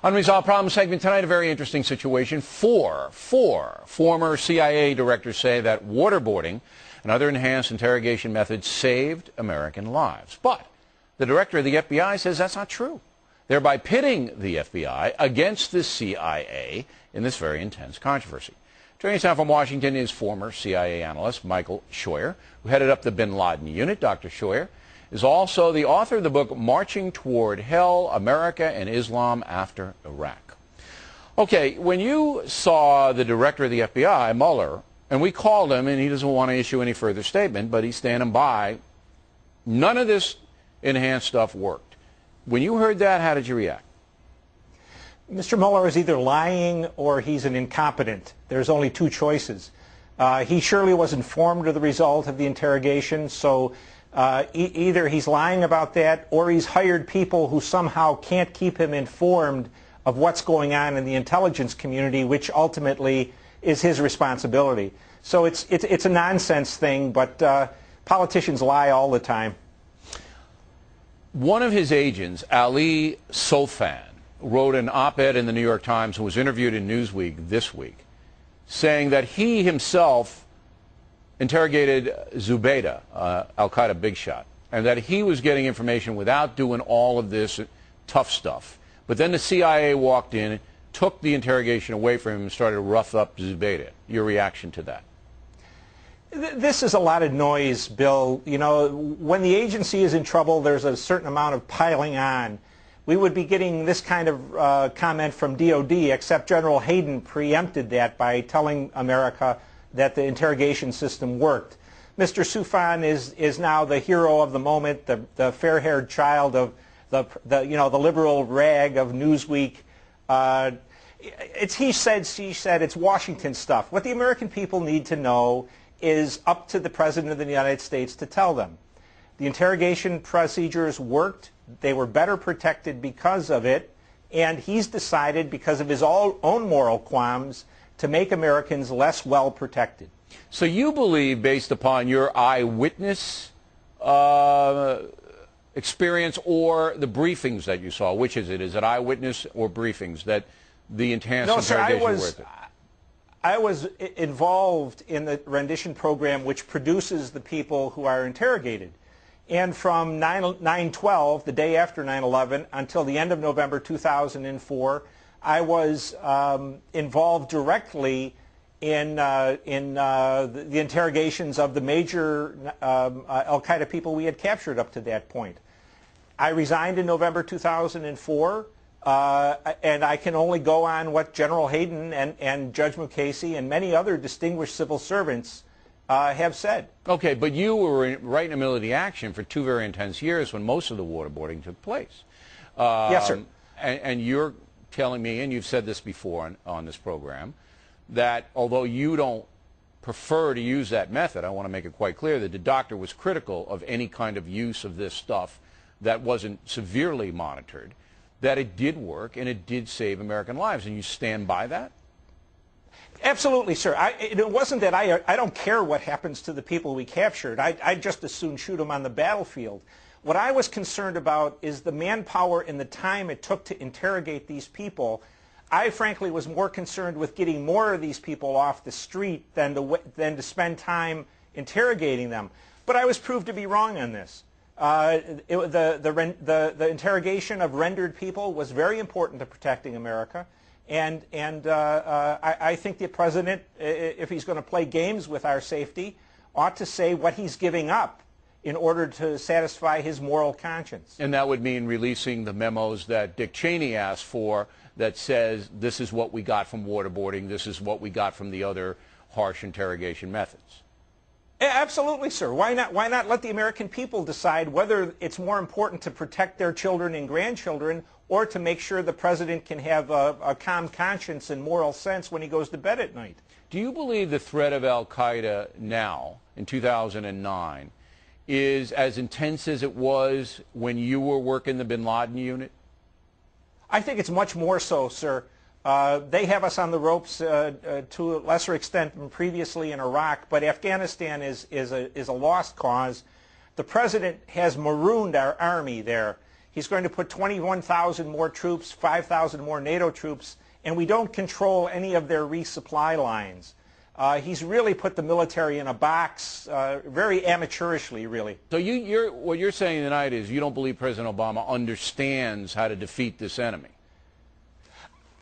Unresolved Problems segment tonight, a very interesting situation. Four former CIA directors say that waterboarding and other enhanced interrogation methods saved American lives. But the director of the FBI says that's not true, thereby pitting the FBI against the CIA in this very intense controversy. Joining us now from Washington is former CIA analyst Michael Scheuer, who headed up the bin Laden unit. Dr. Scheuer is also the author of the book Marching Toward Hell, America and Islam After Iraq. Okay, when you saw the director of the FBI, Mueller, and we called him, and he doesn't want to issue any further statement, but he's standing by, none of this enhanced stuff worked. When you heard that, how did you react? Mr. Mueller is either lying or he's an incompetent. There's only two choices. He surely was informed of the result of the interrogation, so either he's lying about that or he's hired people who somehow can't keep him informed of what's going on in the intelligence community, which ultimately is his responsibility. So it's a nonsense thing, but politicians lie all the time. One of his agents, Ali Sofan, wrote an op-ed in the New York Times and was interviewed in Newsweek this week, saying that he himself interrogated Zubaydah, al-Qaeda big shot, and that he was getting information without doing all of this tough stuff. But then the CIA walked in, took the interrogation away from him, and started to rough up Zubaydah. Your reaction to that? This is a lot of noise, Bill. You know, when the agency is in trouble, there's a certain amount of piling on. We would be getting this kind of comment from DOD, except General Hayden preempted that by telling America that the interrogation system worked. Mr. Sofan is now the hero of the moment, the fair-haired child of the liberal rag of Newsweek. It's he said, she said. It's Washington stuff. What the American people need to know is up to the President of the United States to tell them. The interrogation procedures worked. They were better protected because of it, and he's decided, because of his own moral qualms, to make Americans less well protected. So you believe, based upon your eyewitness experience or the briefings that you saw, which is it? Is it eyewitness or briefings, that the enhanced interrogation worked it? I was involved in the rendition program which produces the people who are interrogated. And from 9/12, the day after 9/11, until the end of November 2004, I was involved directly in the interrogations of the major al-Qaeda people we had captured up to that point. I resigned in November 2004, and I can only go on what General Hayden and Judge Mukasey and many other distinguished civil servants have said. Okay, but you were right in the middle of the action for 2 very intense years when most of the waterboarding took place. Yes, sir. And you're telling me, and you've said this before on this program, that although you don't prefer to use that method, I want to make it quite clear that the doctor was critical of any kind of use of this stuff that wasn't severely monitored, that it did work and it did save American lives, and you stand by that? Absolutely, sir. It wasn't that I don't care what happens to the people we captured. I'd just as soon shoot them on the battlefield. What I was concerned about is the manpower and the time it took to interrogate these people. I frankly was more concerned with getting more of these people off the street than to spend time interrogating them. But I was proved to be wrong on this. The interrogation of rendered people was very important to protecting America. And I think the President, if he's going to play games with our safety, ought to say what he's giving up in order to satisfy his moral conscience. And that would mean releasing the memos that Dick Cheney asked for that says this is what we got from waterboarding, this is what we got from the other harsh interrogation methods. Absolutely, sir. Why not let the American people decide whether it's more important to protect their children and grandchildren or to make sure the President can have a calm conscience and moral sense when he goes to bed at night? Do you believe the threat of al-Qaeda now, in 2009, is as intense as it was when you were working the bin Laden unit? I think it's much more so, sir. They have us on the ropes to a lesser extent than previously in Iraq, but Afghanistan is a lost cause. The President has marooned our army there. He's going to put 21,000 more troops, 5,000 more NATO troops, and we don't control any of their resupply lines. He's really put the military in a box, very amateurishly, really. So what you're saying tonight is you don't believe President Obama understands how to defeat this enemy.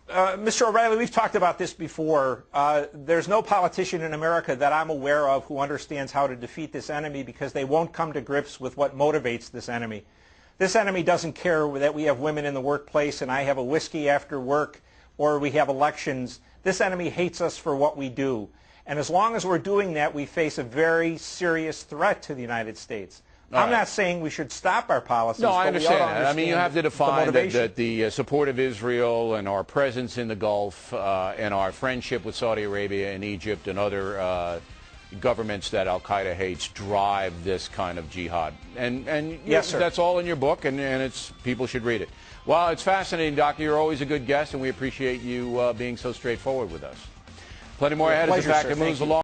Mr. O'Reilly, we've talked about this before. There's no politician in America that I'm aware of who understands how to defeat this enemy, because they won't come to grips with what motivates this enemy. This enemy doesn't care that we have women in the workplace and I have a whiskey after work or we have elections. This enemy hates us for what we do. And as long as we're doing that, we face a very serious threat to the United States. I'm not saying we should stop our policies. No, I understand that. I mean, you have to define that the support of Israel and our presence in the Gulf and our friendship with Saudi Arabia and Egypt and other governments that al-Qaeda hates drive this kind of jihad. And yes, sir. That's all in your book, and people should read it. Well, it's fascinating, Doctor. You're always a good guest, and we appreciate you being so straightforward with us. Plenty more ahead as the fact it moves along.